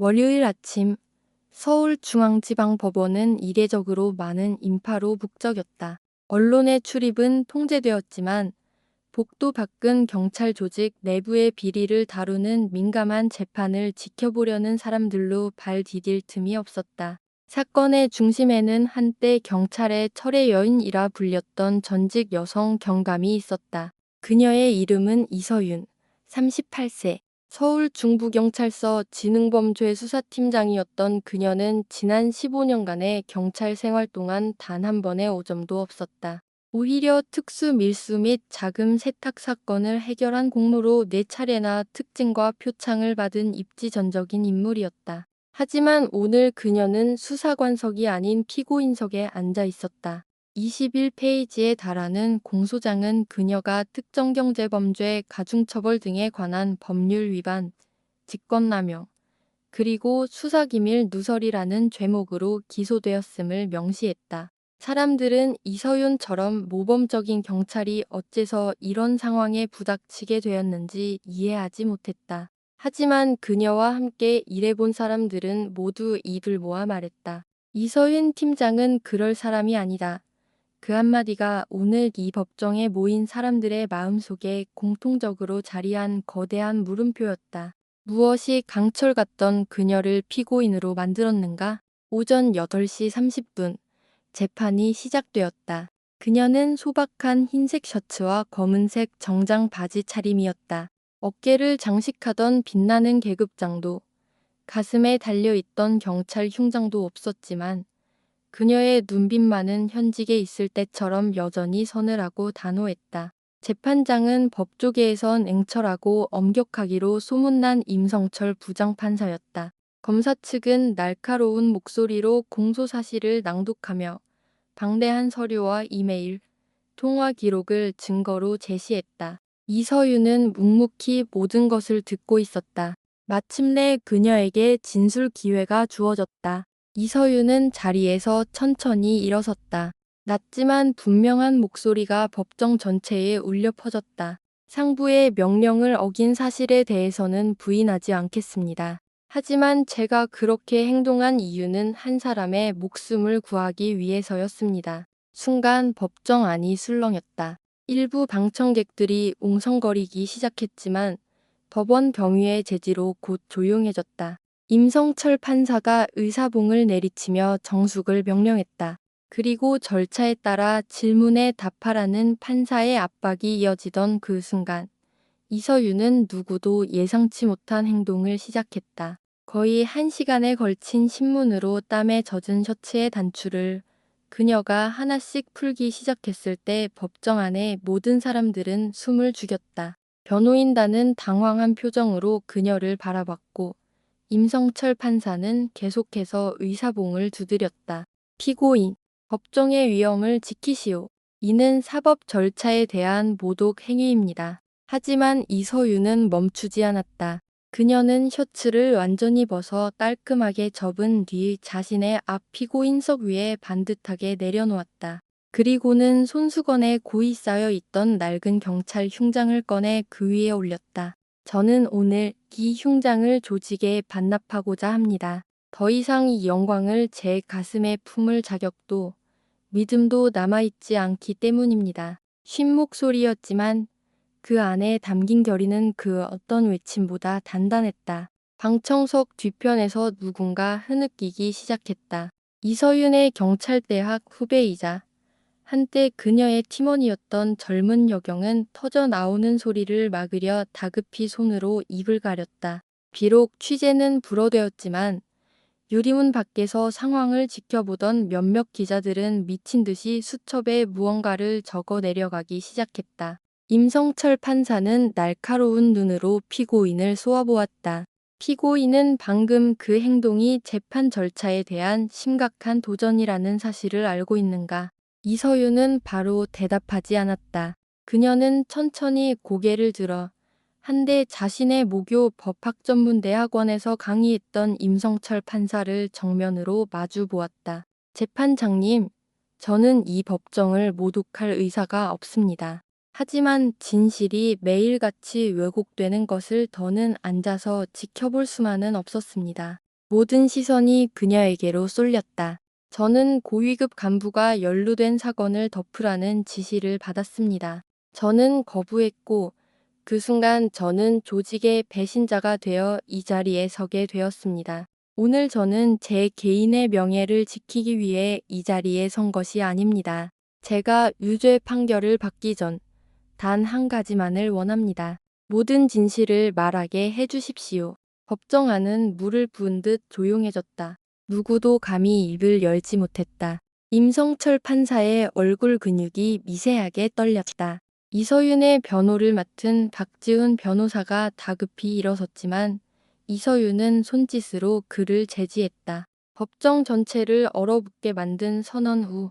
월요일 아침 서울중앙지방법원은 이례적으로 많은 인파로 북적였다. 언론의 출입은 통제되었지만 복도 밖은 경찰 조직 내부의 비리를 다루는 민감한 재판을 지켜보려는 사람들로 발 디딜 틈이 없었다. 사건의 중심에는 한때 경찰의 철의 여인이라 불렸던 전직 여성 경감이 있었다. 그녀의 이름은 이서윤, 38세. 서울 중부경찰서 지능범죄수사팀장이었던 그녀는 지난 15년간의 경찰 생활 동안 단 한 번의 오점도 없었다. 오히려 특수 밀수 및 자금 세탁 사건을 해결한 공로로 4차례나 특징과 표창을 받은 입지전적인 인물이었다. 하지만 오늘 그녀는 수사관석이 아닌 피고인석에 앉아 있었다. 21페이지에 달하는 공소장은 그녀가 특정경제범죄, 가중처벌 등에 관한 법률 위반, 직권남용, 그리고 수사기밀 누설이라는 죄목으로 기소되었음을 명시했다. 사람들은 이서윤처럼 모범적인 경찰이 어째서 이런 상황에 부닥치게 되었는지 이해하지 못했다. 하지만 그녀와 함께 일해본 사람들은 모두 입을 모아 말했다. 이서윤 팀장은 그럴 사람이 아니다. 그 한마디가 오늘 이 법정에 모인 사람들의 마음속에 공통적으로 자리한 거대한 물음표였다. 무엇이 강철 같던 그녀를 피고인으로 만들었는가? 오전 8시 30분 재판이 시작되었다. 그녀는 소박한 흰색 셔츠와 검은색 정장 바지 차림이었다. 어깨를 장식하던 빛나는 계급장도, 가슴에 달려있던 경찰 흉장도 없었지만 그녀의 눈빛만은 현직에 있을 때처럼 여전히 서늘하고 단호했다. 재판장은 법조계에선 냉철하고 엄격하기로 소문난 임성철 부장판사였다. 검사 측은 날카로운 목소리로 공소사실을 낭독하며 방대한 서류와 이메일, 통화 기록을 증거로 제시했다. 이서윤은 묵묵히 모든 것을 듣고 있었다. 마침내 그녀에게 진술 기회가 주어졌다. 이서윤은 자리에서 천천히 일어섰다. 낮지만 분명한 목소리가 법정 전체에 울려 퍼졌다. 상부의 명령을 어긴 사실에 대해서는 부인하지 않겠습니다. 하지만 제가 그렇게 행동한 이유는 한 사람의 목숨을 구하기 위해서였습니다. 순간 법정 안이 술렁였다. 일부 방청객들이 웅성거리기 시작했지만 법원 경위의 제지로 곧 조용해졌다. 임성철 판사가 의사봉을 내리치며 정숙을 명령했다. 그리고 절차에 따라 질문에 답하라는 판사의 압박이 이어지던 그 순간 이서윤은 누구도 예상치 못한 행동을 시작했다. 거의 1시간에 걸친 신문으로 땀에 젖은 셔츠의 단추를 그녀가 하나씩 풀기 시작했을 때 법정 안의 모든 사람들은 숨을 죽였다. 변호인단은 당황한 표정으로 그녀를 바라봤고 임성철 판사는 계속해서 의사봉을 두드렸다. 피고인, 법정의 위엄을 지키시오. 이는 사법 절차에 대한 모독 행위입니다. 하지만 이서윤은 멈추지 않았다. 그녀는 셔츠를 완전히 벗어 깔끔하게 접은 뒤 자신의 앞 피고인석 위에 반듯하게 내려놓았다. 그리고는 손수건에 고이 쌓여 있던 낡은 경찰 흉장을 꺼내 그 위에 올렸다. 저는 오늘 이 흉장을 조직에 반납하고자 합니다. 더 이상 이 영광을 제 가슴에 품을 자격도 믿음도 남아있지 않기 때문입니다. 쉰 목소리였지만 그 안에 담긴 결의는 그 어떤 외침보다 단단했다. 방청석 뒤편에서 누군가 흐느끼기 시작했다. 이서윤의 경찰대학 후배이자 한때 그녀의 팀원이었던 젊은 여경은 터져 나오는 소리를 막으려 다급히 손으로 입을 가렸다. 비록 취재는 불어되었지만 유리문 밖에서 상황을 지켜보던 몇몇 기자들은 미친 듯이 수첩에 무언가를 적어 내려가기 시작했다. 임성철 판사는 날카로운 눈으로 피고인을 쏘아보았다. 피고인은 방금 그 행동이 재판 절차에 대한 심각한 도전이라는 사실을 알고 있는가? 이서윤은 바로 대답하지 않았다. 그녀는 천천히 고개를 들어 한때 자신의 모교 법학전문대학원에서 강의했던 임성철 판사를 정면으로 마주 보았다. 재판장님, 저는 이 법정을 모독할 의사가 없습니다. 하지만 진실이 매일같이 왜곡되는 것을 더는 앉아서 지켜볼 수만은 없었습니다. 모든 시선이 그녀에게로 쏠렸다. 저는 고위급 간부가 연루된 사건을 덮으라는 지시를 받았습니다. 저는 거부했고 그 순간 저는 조직의 배신자가 되어 이 자리에 서게 되었습니다. 오늘 저는 제 개인의 명예를 지키기 위해 이 자리에 선 것이 아닙니다. 제가 유죄 판결을 받기 전 단 한 가지만을 원합니다. 모든 진실을 말하게 해주십시오. 법정 안은 물을 부은 듯 조용해졌다. 누구도 감히 입을 열지 못했다. 임성철 판사의 얼굴 근육이 미세하게 떨렸다. 이서윤의 변호를 맡은 박지훈 변호사가 다급히 일어섰지만 이서윤은 손짓으로 그를 제지했다. 법정 전체를 얼어붙게 만든 선언 후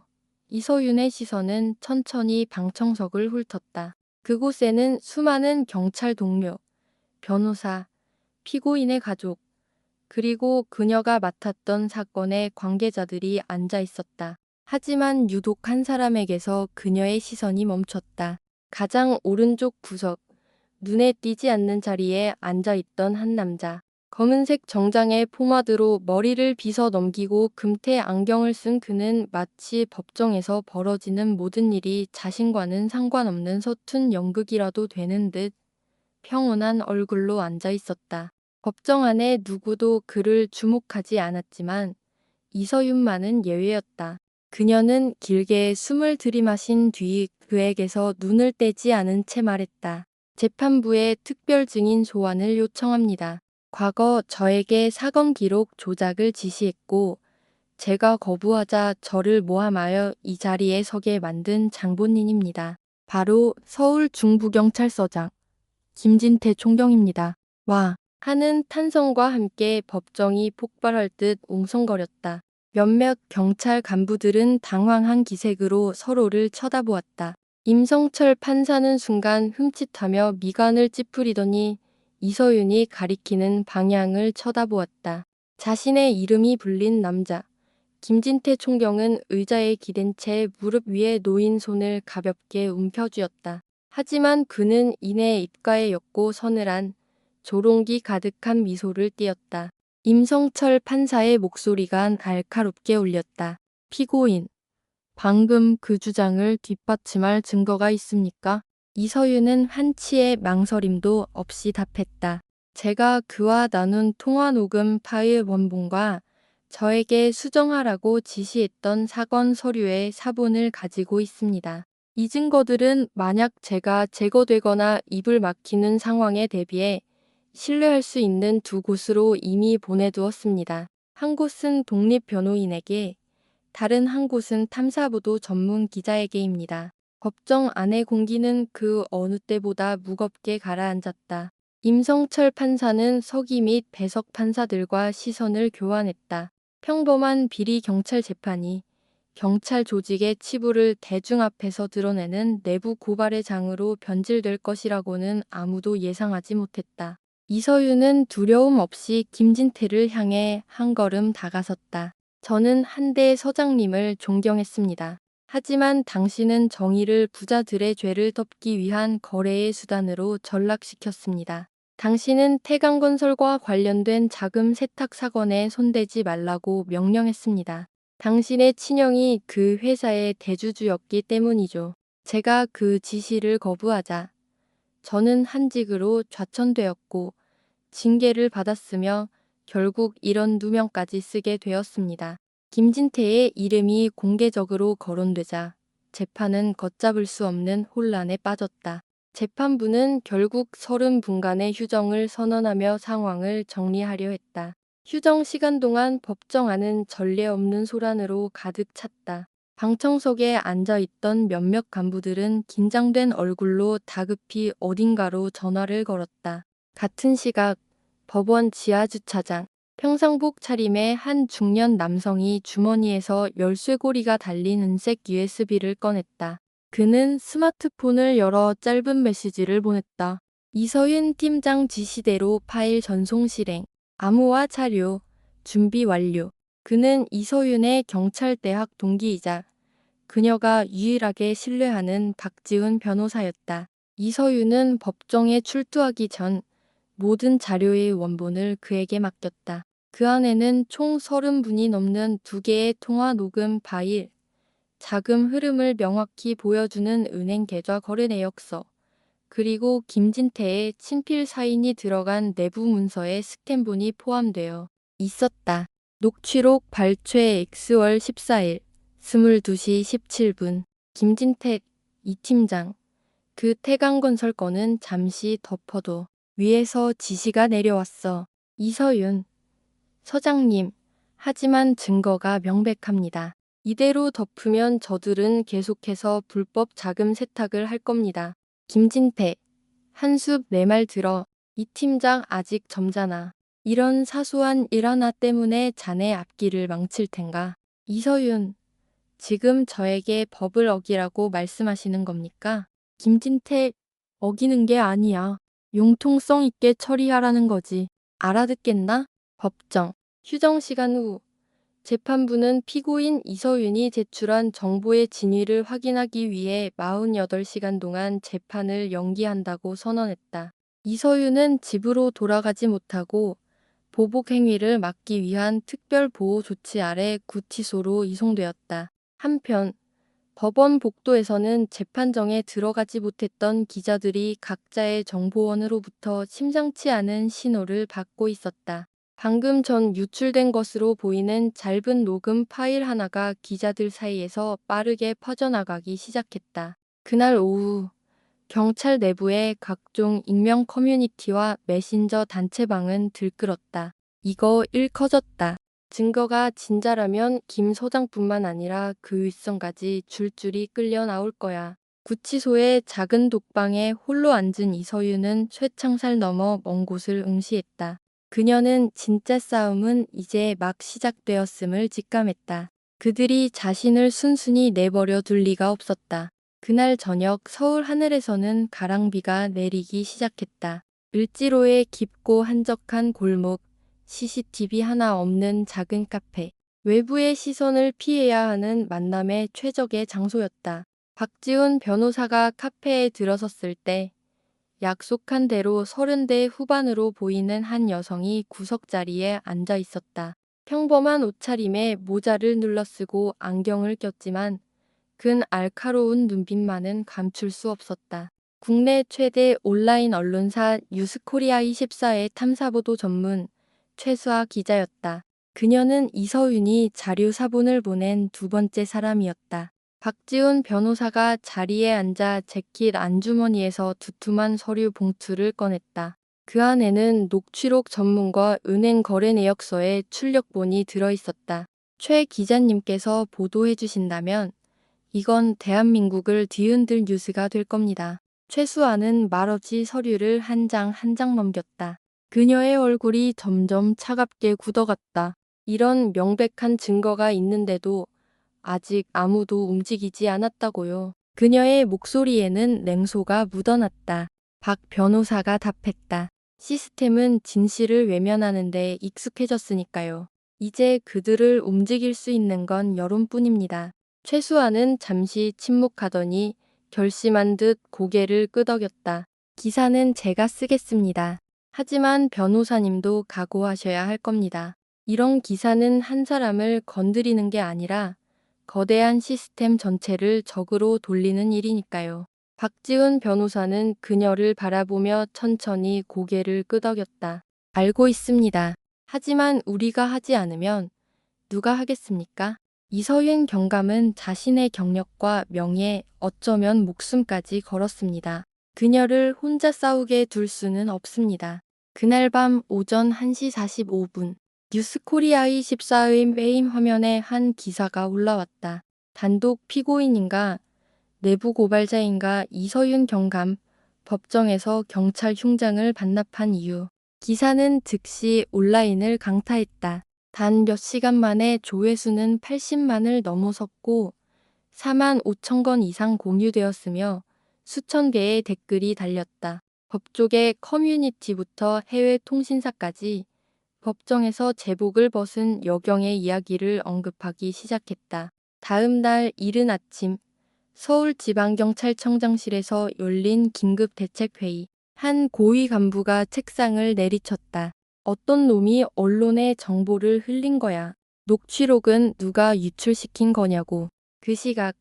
이서윤의 시선은 천천히 방청석을 훑었다. 그곳에는 수많은 경찰 동료, 변호사, 피고인의 가족, 그리고 그녀가 맡았던 사건의 관계자들이 앉아 있었다. 하지만 유독 한 사람에게서 그녀의 시선이 멈췄다. 가장 오른쪽 구석, 눈에 띄지 않는 자리에 앉아 있던 한 남자. 검은색 정장에 포마드로 머리를 빗어 넘기고 금태 안경을 쓴 그는 마치 법정에서 벌어지는 모든 일이 자신과는 상관없는 서툰 연극이라도 되는 듯 평온한 얼굴로 앉아 있었다. 법정 안에 누구도 그를 주목하지 않았지만 이서윤만은 예외였다. 그녀는 길게 숨을 들이마신 뒤 그에게서 눈을 떼지 않은 채 말했다. 재판부에 특별 증인 소환을 요청합니다. 과거 저에게 사건 기록 조작을 지시했고 제가 거부하자 저를 모함하여 이 자리에 서게 만든 장본인입니다. 바로 서울 중부경찰서장 김진태 총경입니다. 와 하는 탄성과 함께 법정이 폭발할 듯 웅성거렸다. 몇몇 경찰 간부들은 당황한 기색으로 서로를 쳐다보았다. 임성철 판사는 순간 흠칫하며 미간을 찌푸리더니 이서윤이 가리키는 방향을 쳐다보았다. 자신의 이름이 불린 남자. 김진태 총경은 의자에 기댄 채 무릎 위에 놓인 손을 가볍게 움켜쥐었다. 하지만 그는 이내 입가에 옅고 서늘한 조롱기 가득한 미소를 띄었다. 임성철 판사의 목소리가 날카롭게 울렸다. 피고인, 방금 그 주장을 뒷받침할 증거가 있습니까? 이서윤은 한치의 망설임도 없이 답했다. 제가 그와 나눈 통화 녹음 파일 원본과 저에게 수정하라고 지시했던 사건 서류의 사본을 가지고 있습니다. 이 증거들은 만약 제가 제거되거나 입을 막히는 상황에 대비해 신뢰할 수 있는 두 곳으로 이미 보내두었습니다. 한 곳은 독립변호인에게, 다른 한 곳은 탐사보도 전문 기자에게입니다. 법정 안의 공기는 그 어느 때보다 무겁게 가라앉았다. 임성철 판사는 서기 및 배석 판사들과 시선을 교환했다. 평범한 비리 경찰 재판이 경찰 조직의 치부를 대중 앞에서 드러내는 내부 고발의 장으로 변질될 것이라고는 아무도 예상하지 못했다. 이서윤은 두려움 없이 김진태를 향해 한 걸음 다가섰다. 저는 한대 서장님을 존경했습니다. 하지만 당신은 정의를 부자들의 죄를 덮기 위한 거래의 수단으로 전락시켰습니다. 당신은 태강건설과 관련된 자금 세탁 사건에 손대지 말라고 명령했습니다. 당신의 친형이 그 회사의 대주주였기 때문이죠. 제가 그 지시를 거부하자 저는 한직으로 좌천되었고 징계를 받았으며 결국 이런 누명까지 쓰게 되었습니다. 김진태의 이름이 공개적으로 거론되자 재판은 걷잡을 수 없는 혼란에 빠졌다. 재판부는 결국 30분간의 휴정을 선언하며 상황을 정리하려 했다. 휴정 시간 동안 법정 안은 전례 없는 소란으로 가득 찼다. 방청석에 앉아있던 몇몇 간부들은 긴장된 얼굴로 다급히 어딘가로 전화를 걸었다. 같은 시각 법원 지하주차장 평상복 차림의 한 중년 남성이 주머니에서 열쇠고리가 달린 은색 USB를 꺼냈다. 그는 스마트폰을 열어 짧은 메시지를 보냈다. 이서윤 팀장 지시대로 파일 전송 실행, 암호화 자료, 준비 완료. 그는 이서윤의 경찰대학 동기이자 그녀가 유일하게 신뢰하는 박지훈 변호사였다. 이서윤은 법정에 출두하기 전 모든 자료의 원본을 그에게 맡겼다. 그 안에는 총 30분이 넘는 2개의 통화 녹음 파일, 자금 흐름을 명확히 보여주는 은행 계좌 거래 내역서, 그리고 김진태의 친필 사인이 들어간 내부 문서의 스캔본이 포함되어 있었다. 녹취록 발췌 X월 14일 22시 17분 김진택 이 팀장 그 태강건설 건은 잠시 덮어도 위에서 지시가 내려왔어. 이서윤 서장님, 하지만 증거가 명백합니다. 이대로 덮으면 저들은 계속해서 불법 자금 세탁을 할 겁니다. 김진태, 한숲 내 말 들어. 이 팀장 아직 점잖아. 이런 사소한 일 하나 때문에 자네 앞길을 망칠 텐가. 이서윤, 지금 저에게 법을 어기라고 말씀하시는 겁니까? 김진태, 어기는 게 아니야. 융통성 있게 처리하라는 거지. 알아듣겠나? 법정. 휴정 시간 후 재판부는 피고인 이서윤이 제출한 정보의 진위를 확인하기 위해 48시간 동안 재판을 연기한다고 선언했다. 이서윤은 집으로 돌아가지 못하고 보복 행위를 막기 위한 특별보호 조치 아래 구치소로 이송되었다. 한편 법원 복도에서는 재판정에 들어가지 못했던 기자들이 각자의 정보원으로부터 심상치 않은 신호를 받고 있었다. 방금 전 유출된 것으로 보이는 짧은 녹음 파일 하나가 기자들 사이에서 빠르게 퍼져나가기 시작했다. 그날 오후 경찰 내부의 각종 익명 커뮤니티와 메신저 단체방은 들끓었다. 이거 일 커졌다. 증거가 진짜라면 김 소장뿐만 아니라 그 윗선까지 줄줄이 끌려 나올 거야. 구치소의 작은 독방에 홀로 앉은 이서윤은 쇠창살 넘어 먼 곳을 응시했다. 그녀는 진짜 싸움은 이제 막 시작되었음을 직감했다. 그들이 자신을 순순히 내버려 둘 리가 없었다. 그날 저녁 서울 하늘에서는 가랑비가 내리기 시작했다. 을지로의 깊고 한적한 골목, CCTV 하나 없는 작은 카페, 외부의 시선을 피해야 하는 만남의 최적의 장소였다. 박지훈 변호사가 카페에 들어섰을 때 약속한 대로 30대 후반으로 보이는 한 여성이 구석자리에 앉아 있었다. 평범한 옷차림에 모자를 눌러쓰고 안경을 꼈지만 근 알카로운 눈빛만은 감출 수 없었다. 국내 최대 온라인 언론사 뉴스코리아24의 탐사보도 전문 최수아 기자였다. 그녀는 이서윤이 자료 사본을 보낸 두 번째 사람이었다. 박지훈 변호사가 자리에 앉아 재킷 안주머니에서 두툼한 서류 봉투를 꺼냈다. 그 안에는 녹취록 전문과 은행 거래 내역서의 출력본이 들어있었다. 최 기자님께서 보도해 주신다면 이건 대한민국을 뒤흔들 뉴스가 될 겁니다. 최수아는 말없이 서류를 한 장 한 장 넘겼다. 그녀의 얼굴이 점점 차갑게 굳어갔다. 이런 명백한 증거가 있는데도 아직 아무도 움직이지 않았다고요. 그녀의 목소리에는 냉소가 묻어났다. 박 변호사가 답했다. 시스템은 진실을 외면하는 데 익숙해졌으니까요. 이제 그들을 움직일 수 있는 건 여론뿐입니다. 최수아는 잠시 침묵하더니 결심한 듯 고개를 끄덕였다. 기사는 제가 쓰겠습니다. 하지만 변호사님도 각오하셔야 할 겁니다. 이런 기사는 한 사람을 건드리는 게 아니라 거대한 시스템 전체를 적으로 돌리는 일이니까요. 박지훈 변호사는 그녀를 바라보며 천천히 고개를 끄덕였다. 알고 있습니다. 하지만 우리가 하지 않으면 누가 하겠습니까? 이서윤 경감은 자신의 경력과 명예, 어쩌면 목숨까지 걸었습니다. 그녀를 혼자 싸우게 둘 수는 없습니다. 그날 밤 오전 1시 45분 뉴스코리아24의 메인 화면에 한 기사가 올라왔다. 단독 피고인인가 내부 고발자인가 이서윤 경감 법정에서 경찰 흉장을 반납한 이유. 기사는 즉시 온라인을 강타했다. 단 몇 시간 만에 조회수는 80만을 넘어섰고 4만 5천 건 이상 공유되었으며 수천 개의 댓글이 달렸다. 법조계 커뮤니티부터 해외 통신사까지 법정에서 제복을 벗은 여경의 이야기를 언급하기 시작했다. 다음 날 이른 아침 서울지방경찰청장실에서 열린 긴급 대책회의. 한 고위 간부가 책상을 내리쳤다. 어떤 놈이 언론에 정보를 흘린 거야. 녹취록은 누가 유출시킨 거냐고. 그 시각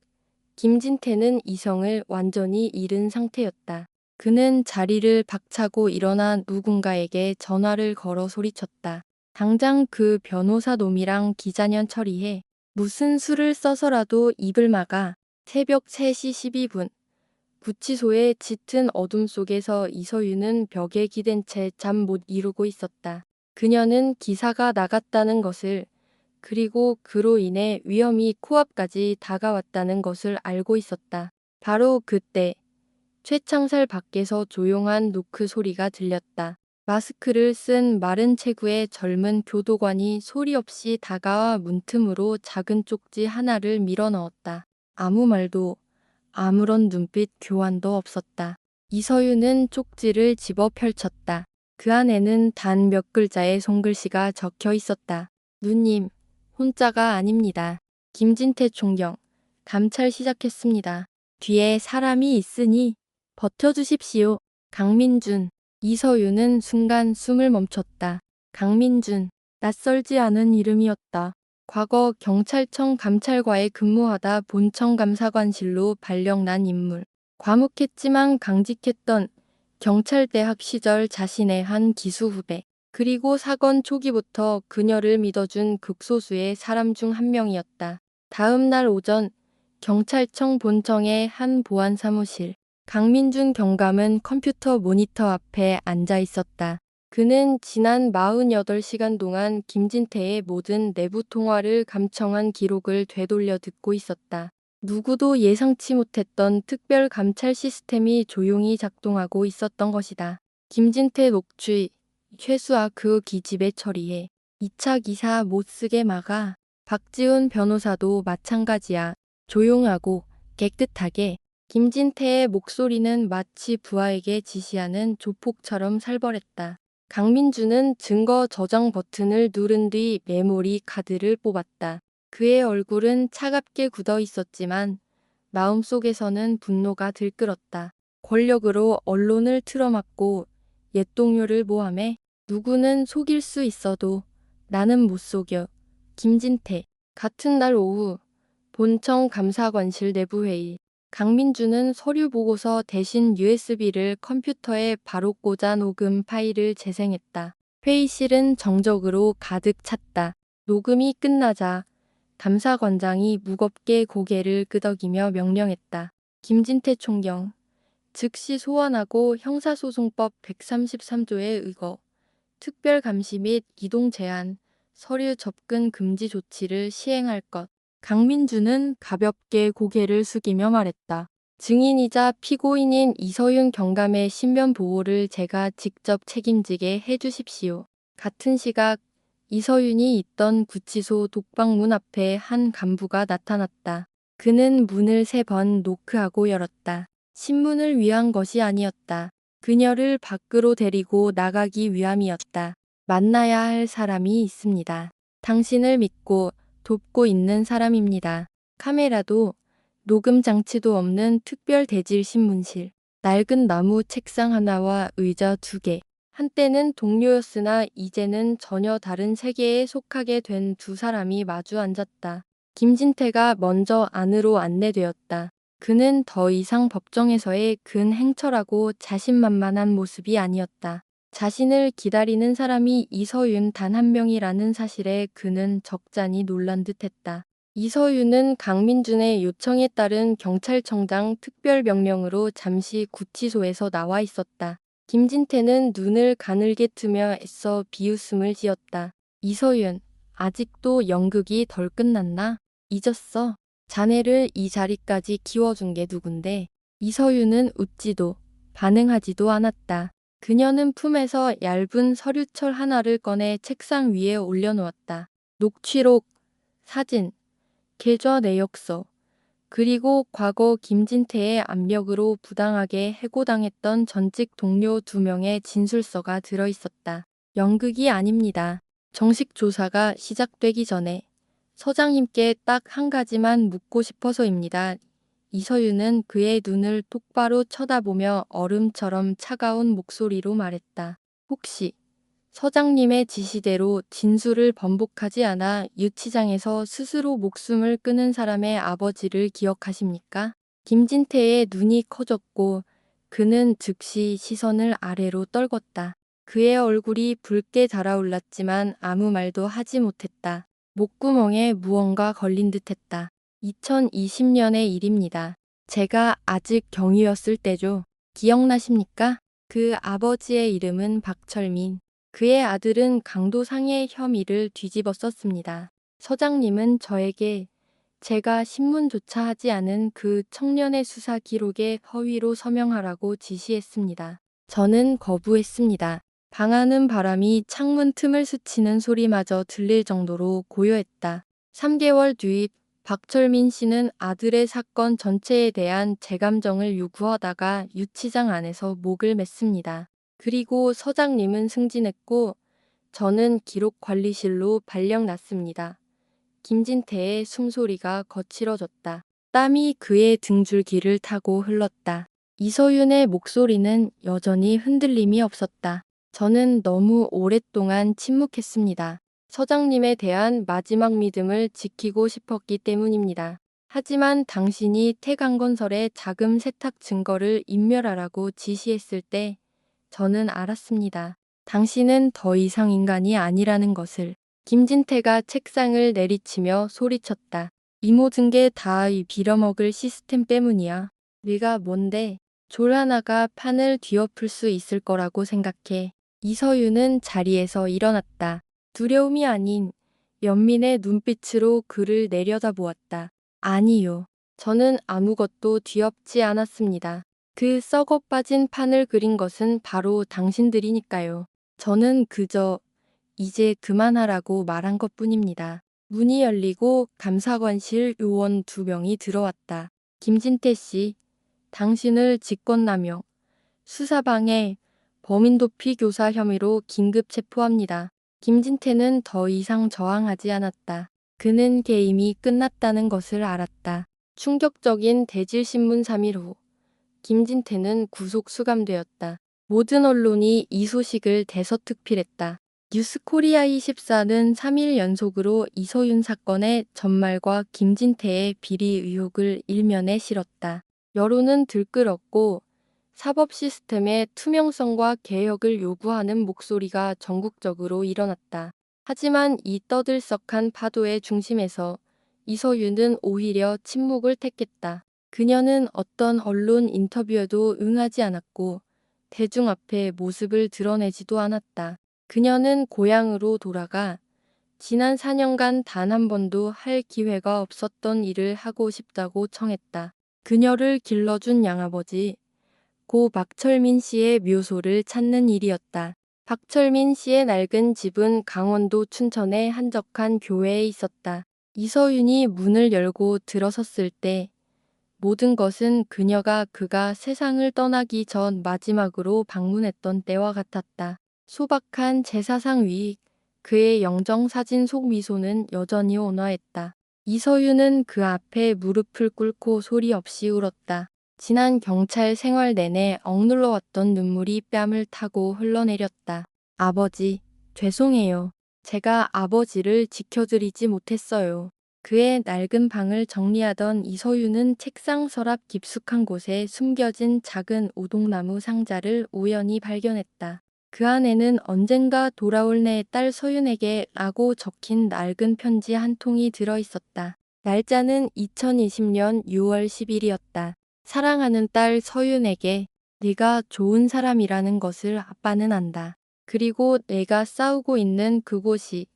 김진태는 이성을 완전히 잃은 상태였다. 그는 자리를 박차고 일어나 누군가에게 전화를 걸어 소리쳤다. 당장 그 변호사 놈이랑 기자년 처리해. 무슨 수를 써서라도 입을 막아. 새벽 3시 12분. 구치소의 짙은 어둠 속에서 이서윤은 벽에 기댄 채 잠 못 이루고 있었다. 그녀는 기사가 나갔다는 것을, 그리고 그로 인해 위험이 코앞까지 다가왔다는 것을 알고 있었다. 바로 그때 최창살 밖에서 조용한 노크 소리가 들렸다. 마스크를 쓴 마른 체구의 젊은 교도관이 소리 없이 다가와 문틈으로 작은 쪽지 하나를 밀어 넣었다. 아무 말도, 아무런 눈빛 교환도 없었다. 이서윤은 쪽지를 집어 펼쳤다. 그 안에는 단 몇 글자의 손글씨가 적혀 있었다. 누님, 혼자가 아닙니다. 김진태 총경, 감찰 시작했습니다. 뒤에 사람이 있으니 버텨주십시오. 강민준. 이서윤은 순간 숨을 멈췄다. 강민준. 낯설지 않은 이름이었다. 과거 경찰청 감찰과에 근무하다 본청 감사관실로 발령난 인물. 과묵했지만 강직했던 경찰대학 시절 자신의 한 기수 후배. 그리고 사건 초기부터 그녀를 믿어준 극소수의 사람 중 한 명이었다. 다음 날 오전 경찰청 본청의 한 보안 사무실. 강민준 경감은 컴퓨터 모니터 앞에 앉아 있었다. 그는 지난 48시간 동안 김진태의 모든 내부 통화를 감청한 기록을 되돌려 듣고 있었다. 누구도 예상치 못했던 특별 감찰 시스템이 조용히 작동하고 있었던 것이다. 김진태 녹취, 최수아 그 기집애 처리해. 2차 기사 못 쓰게 막아. 박지훈 변호사도 마찬가지야. 조용하고 깨끗하게. 김진태의 목소리는 마치 부하에게 지시하는 조폭처럼 살벌했다. 강민주는 증거 저장 버튼을 누른 뒤 메모리 카드를 뽑았다. 그의 얼굴은 차갑게 굳어 있었지만 마음속에서는 분노가 들끓었다. 권력으로 언론을 틀어막고 옛 동료를 모함해. 누구는 속일 수 있어도 나는 못 속여. 김진태. 같은 날 오후 본청 감사관실 내부회의. 강민주는 서류 보고서 대신 USB를 컴퓨터에 바로 꽂아 녹음 파일을 재생했다. 회의실은 정적으로 가득 찼다. 녹음이 끝나자 감사관장이 무겁게 고개를 끄덕이며 명령했다. 김진태 총경. 즉시 소환하고 형사소송법 133조에 의거 특별감시 및 이동 제한, 서류 접근 금지 조치를 시행할 것. 강민주는 가볍게 고개를 숙이며 말했다. 증인이자 피고인인 이서윤 경감의 신변 보호를 제가 직접 책임지게 해주십시오. 같은 시각 이서윤이 있던 구치소 독방문 앞에 한 간부가 나타났다. 그는 문을 3번 노크하고 열었다. 신문을 위한 것이 아니었다. 그녀를 밖으로 데리고 나가기 위함이었다. 만나야 할 사람이 있습니다. 당신을 믿고 돕고 있는 사람입니다. 카메라도 녹음 장치도 없는 특별 대질 신문실. 낡은 나무 책상 하나와 의자 2개. 한때는 동료였으나 이제는 전혀 다른 세계에 속하게 된 두 사람이 마주 앉았다. 김진태가 먼저 안으로 안내되었다. 그는 더 이상 법정에서의 근행처라고 자신만만한 모습이 아니었다. 자신을 기다리는 사람이 이서윤 단 한 명이라는 사실에 그는 적잖이 놀란 듯했다. 이서윤은 강민준의 요청에 따른 경찰청장 특별명령으로 잠시 구치소에서 나와 있었다. 김진태는 눈을 가늘게 뜨며 애써 비웃음을 지었다. 이서윤, 아직도 연극이 덜 끝났나? 잊었어? 자네를 이 자리까지 키워준 게 누군데? 이서윤은 웃지도 반응하지도 않았다. 그녀는 품에서 얇은 서류철 하나를 꺼내 책상 위에 올려놓았다. 녹취록, 사진, 계좌 내역서, 그리고 과거 김진태의 압력으로 부당하게 해고당했던 전직 동료 2명의 진술서가 들어있었다. 연극이 아닙니다. 정식 조사가 시작되기 전에 서장님께 딱 한 가지만 묻고 싶어서입니다. 이서윤은 그의 눈을 똑바로 쳐다보며 얼음처럼 차가운 목소리로 말했다. 혹시 서장님의 지시대로 진술을 번복하지 않아 유치장에서 스스로 목숨을 끊은 사람의 아버지를 기억하십니까? 김진태의 눈이 커졌고 그는 즉시 시선을 아래로 떨궜다. 그의 얼굴이 붉게 달아올랐지만 아무 말도 하지 못했다. 목구멍에 무언가 걸린 듯했다. 2020년의 일입니다. 제가 아직 경위였을 때죠. 기억나십니까? 그 아버지의 이름은 박철민. 그의 아들은 강도상해 혐의를 뒤집어 썼습니다. 서장님은 저에게 제가 신문조차 하지 않은 그 청년의 수사 기록에 허위로 서명하라고 지시했습니다. 저는 거부했습니다. 방하는 바람이 창문 틈을 스치는 소리마저 들릴 정도로 고요했다. 3개월 뒤 박철민 씨는 아들의 사건 전체에 대한 재감정을 요구하다가 유치장 안에서 목을 맸습니다. 그리고 서장님은 승진했고 저는 기록관리실로 발령났습니다. 김진태의 숨소리가 거칠어졌다. 땀이 그의 등줄기를 타고 흘렀다. 이서윤의 목소리는 여전히 흔들림이 없었다. 저는 너무 오랫동안 침묵했습니다. 서장님에 대한 마지막 믿음을 지키고 싶었기 때문입니다. 하지만 당신이 태강건설의 자금 세탁 증거를 인멸하라고 지시했을 때 저는 알았습니다. 당신은 더 이상 인간이 아니라는 것을. 김진태가 책상을 내리치며 소리쳤다. 이 모든 게 다 이 빌어먹을 시스템 때문이야. 네가 뭔데? 졸 하나가 판을 뒤엎을 수 있을 거라고 생각해. 이서윤은 자리에서 일어났다. 두려움이 아닌 연민의 눈빛으로 그를 내려다보았다. 아니요. 저는 아무것도 뒤엎지 않았습니다. 그 썩어 빠진 판을 그린 것은 바로 당신들이니까요. 저는 그저 이제 그만하라고 말한 것뿐입니다. 문이 열리고 감사관실 요원 2명이 들어왔다. 김진태 씨, 당신을 직권남용, 수사방해, 범인도피 교사 혐의로 긴급 체포합니다. 김진태는 더 이상 저항하지 않았다. 그는 게임이 끝났다는 것을 알았다. 충격적인 대질신문 3일 후 김진태는 구속 수감되었다. 모든 언론이 이 소식을 대서특필했다. 뉴스코리아24는 3일 연속으로 이서윤 사건의 전말과 김진태의 비리 의혹을 일면에 실었다. 여론은 들끓었고 사법 시스템의 투명성과 개혁을 요구하는 목소리가 전국적으로 일어났다. 하지만 이 떠들썩한 파도의 중심에서 이서윤은 오히려 침묵을 택했다. 그녀는 어떤 언론 인터뷰에도 응하지 않았고 대중 앞에 모습을 드러내지도 않았다. 그녀는 고향으로 돌아가 지난 4년간 단 한 번도 할 기회가 없었던 일을 하고 싶다고 청했다. 그녀를 길러준 양아버지, 고 박철민 씨의 묘소를 찾는 일이었다. 박철민 씨의 낡은 집은 강원도 춘천의 한적한 교회에 있었다. 이서윤이 문을 열고 들어섰을 때 모든 것은 그가 세상을 떠나기 전 마지막으로 방문했던 때와 같았다. 소박한 제사상 위, 그의 영정사진 속 미소는 여전히 온화했다. 이서윤은 그 앞에 무릎을 꿇고 소리 없이 울었다. 지난 경찰 생활 내내 억눌러왔던 눈물이 뺨을 타고 흘러내렸다. 아버지, 죄송해요. 제가 아버지를 지켜드리지 못했어요. 그의 낡은 방을 정리하던 이서윤은 책상 서랍 깊숙한 곳에 숨겨진 작은 오동나무 상자를 우연히 발견했다. 그 안에는 언젠가 돌아올 내 딸 서윤에게 라고 적힌 낡은 편지 한 통이 들어있었다. 날짜는 2020년 6월 10일이었다. 사랑하는 딸 서윤에게 네가 좋은 사람이라는 것을 아빠는 안다. 그리고 내가 싸우고 있는 그곳이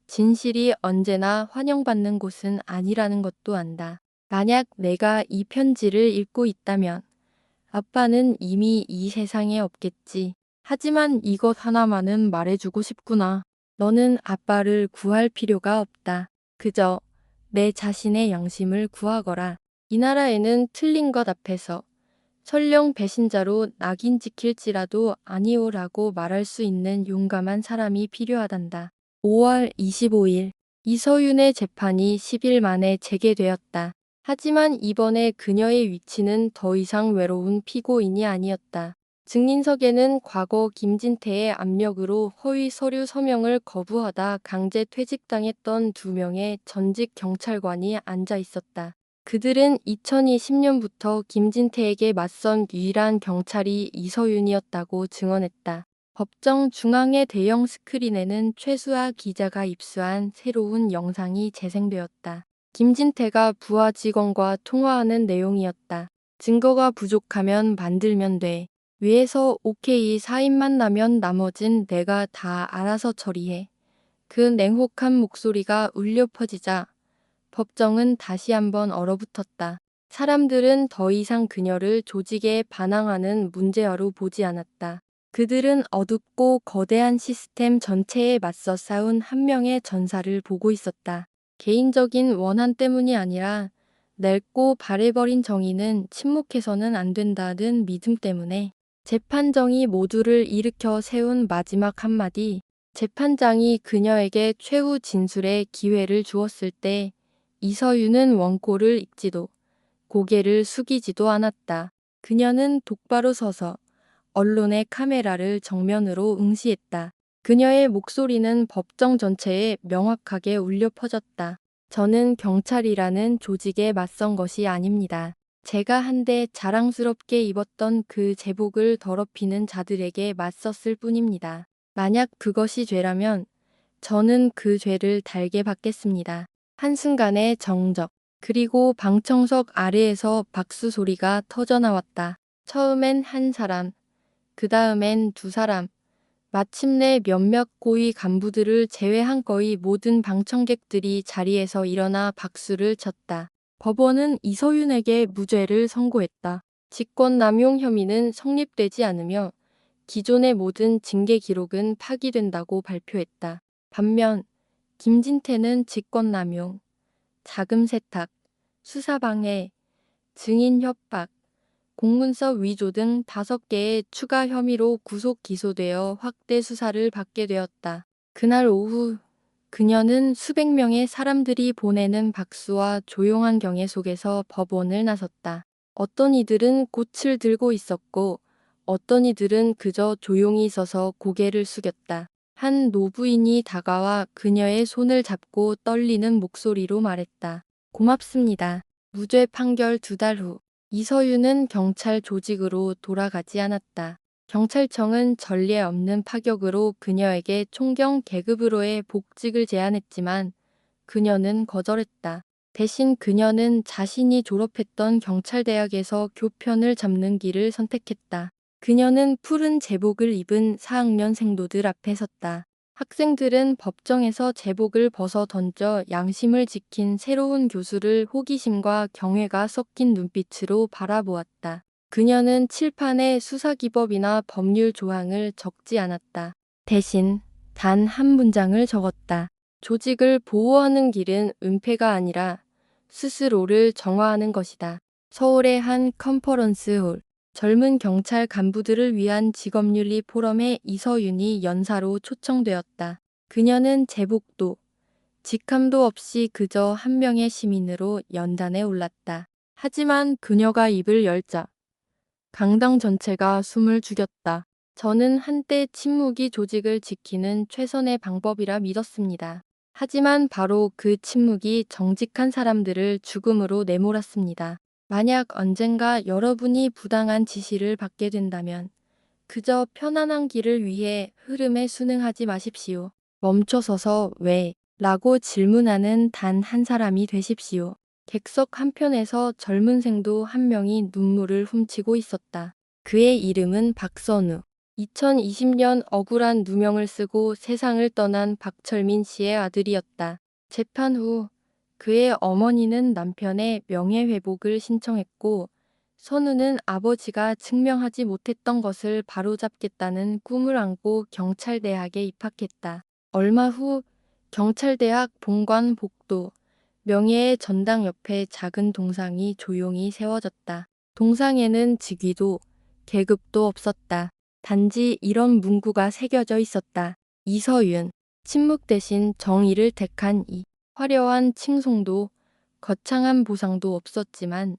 진실이 언제나 환영받는 곳은 아니라는 것도 안다. 만약 내가 이 편지를 읽고 있다면 아빠는 이미 이 세상에 없겠지. 하지만 이것 하나만은 말해주고 싶구나. 너는 아빠를 구할 필요가 없다. 그저 내 자신의 양심을 구하거라. 이 나라에는 틀린 것 앞에서 설령 배신자로 낙인 찍힐지라도 아니오라고 말할 수 있는 용감한 사람이 필요하단다. 5월 25일 이서윤의 재판이 10일 만에 재개되었다. 하지만 이번에 그녀의 위치는 더 이상 외로운 피고인이 아니었다. 증인석에는 과거 김진태의 압력으로 허위 서류 서명을 거부하다 강제 퇴직당했던 2명의 전직 경찰관이 앉아 있었다. 그들은 2020년부터 김진태에게 맞선 유일한 경찰이 이서윤이었다고 증언했다. 법정 중앙의 대형 스크린에는 최수아 기자가 입수한 새로운 영상이 재생되었다. 김진태가 부하 직원과 통화하는 내용이었다. 증거가 부족하면 만들면 돼. 위에서 오케이 사인만 나면 나머진 내가 다 알아서 처리해. 그 냉혹한 목소리가 울려 퍼지자 법정은 다시 한번 얼어붙었다. 사람들은 더 이상 그녀를 조직에 반항하는 문제아로 보지 않았다. 그들은 어둡고 거대한 시스템 전체에 맞서 싸운 한 명의 전사를 보고 있었다. 개인적인 원한 때문이 아니라 낡고 바래버린 정의는 침묵해서는 안 된다는 믿음 때문에. 재판정이 모두를 일으켜 세운 마지막 한마디. 재판장이 그녀에게 최후 진술의 기회를 주었을 때 이서윤은 원고를 읽지도 고개를 숙이지도 않았다. 그녀는 똑바로 서서 언론의 카메라를 정면으로 응시했다. 그녀의 목소리는 법정 전체에 명확하게 울려 퍼졌다. 저는 경찰이라는 조직에 맞선 것이 아닙니다. 제가 한데 자랑스럽게 입었던 그 제복을 더럽히는 자들에게 맞섰을 뿐입니다. 만약 그것이 죄라면 저는 그 죄를 달게 받겠습니다. 한순간의 정적, 그리고 방청석 아래에서 박수 소리가 터져나왔다. 처음엔 한 사람, 그 다음엔 2사람, 마침내 몇몇 고위 간부들을 제외한 거의 모든 방청객들이 자리에서 일어나 박수를 쳤다. 법원은 이서윤에게 무죄를 선고했다. 직권남용 혐의는 성립되지 않으며 기존의 모든 징계 기록은 파기된다고 발표했다. 반면 김진태는 직권남용, 자금 세탁, 수사방해, 증인 협박, 공문서 위조 등 5개의 추가 혐의로 구속 기소되어 확대 수사를 받게 되었다. 그날 오후 그녀는 수백 명의 사람들이 보내는 박수와 조용한 경애 속에서 법원을 나섰다. 어떤 이들은 꽃을 들고 있었고 어떤 이들은 그저 조용히 서서 고개를 숙였다. 한 노부인이 다가와 그녀의 손을 잡고 떨리는 목소리로 말했다. 고맙습니다. 무죄 판결 2달 후 이서윤은 경찰 조직으로 돌아가지 않았다. 경찰청은 전례 없는 파격으로 그녀에게 총경 계급으로의 복직을 제안했지만 그녀는 거절했다. 대신 그녀는 자신이 졸업했던 경찰대학에서 교편을 잡는 길을 선택했다. 그녀는 푸른 제복을 입은 4학년 생도들 앞에 섰다. 학생들은 법정에서 제복을 벗어 던져 양심을 지킨 새로운 교수를 호기심과 경외가 섞인 눈빛으로 바라보았다. 그녀는 칠판에 수사기법이나 법률 조항을 적지 않았다. 대신 단 한 문장을 적었다. 조직을 보호하는 길은 은폐가 아니라 스스로를 정화하는 것이다. 서울의 한 컨퍼런스홀. 젊은 경찰 간부들을 위한 직업윤리 포럼에 이서윤이 연사로 초청되었다. 그녀는 제복도 직함도 없이 그저 한 명의 시민으로 연단에 올랐다. 하지만 그녀가 입을 열자 강당 전체가 숨을 죽였다. 저는 한때 침묵이 조직을 지키는 최선의 방법이라 믿었습니다. 하지만 바로 그 침묵이 정직한 사람들을 죽음으로 내몰았습니다. 만약 언젠가 여러분이 부당한 지시를 받게 된다면 그저 편안한 길을 위해 흐름에 순응하지 마십시오. 멈춰서서 왜? 라고 질문하는 단 한 사람이 되십시오. 객석 한편에서 젊은 생도 한 명이 눈물을 훔치고 있었다. 그의 이름은 박선우. 2020년 억울한 누명을 쓰고 세상을 떠난 박철민 씨의 아들이었다. 재판 후 그의 어머니는 남편의 명예회복을 신청했고 선우는 아버지가 증명하지 못했던 것을 바로잡겠다는 꿈을 안고 경찰대학에 입학했다. 얼마 후 경찰대학 본관 복도 명예의 전당 옆에 작은 동상이 조용히 세워졌다. 동상에는 직위도 계급도 없었다. 단지 이런 문구가 새겨져 있었다. 이서윤, 침묵 대신 정의를 택한 이. 화려한 칭송도 거창한 보상도 없었지만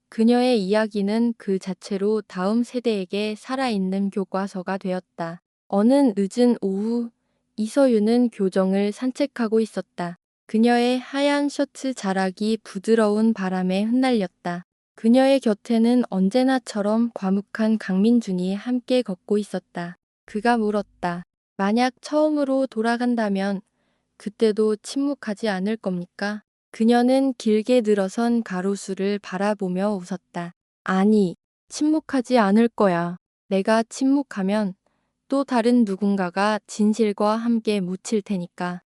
그녀의 이야기는 그 자체로 다음 세대에게 살아있는 교과서가 되었다. 어느 늦은 오후, 이서윤은 교정을 산책하고 있었다. 그녀의 하얀 셔츠 자락이 부드러운 바람에 흩날렸다. 그녀의 곁에는 언제나처럼 과묵한 강민준이 함께 걷고 있었다. 그가 물었다. 만약 처음으로 돌아간다면 그때도 침묵하지 않을 겁니까? 그녀는 길게 늘어선 가로수를 바라보며 웃었다. 아니, 침묵하지 않을 거야. 내가 침묵하면 또 다른 누군가가 진실과 함께 묻힐 테니까.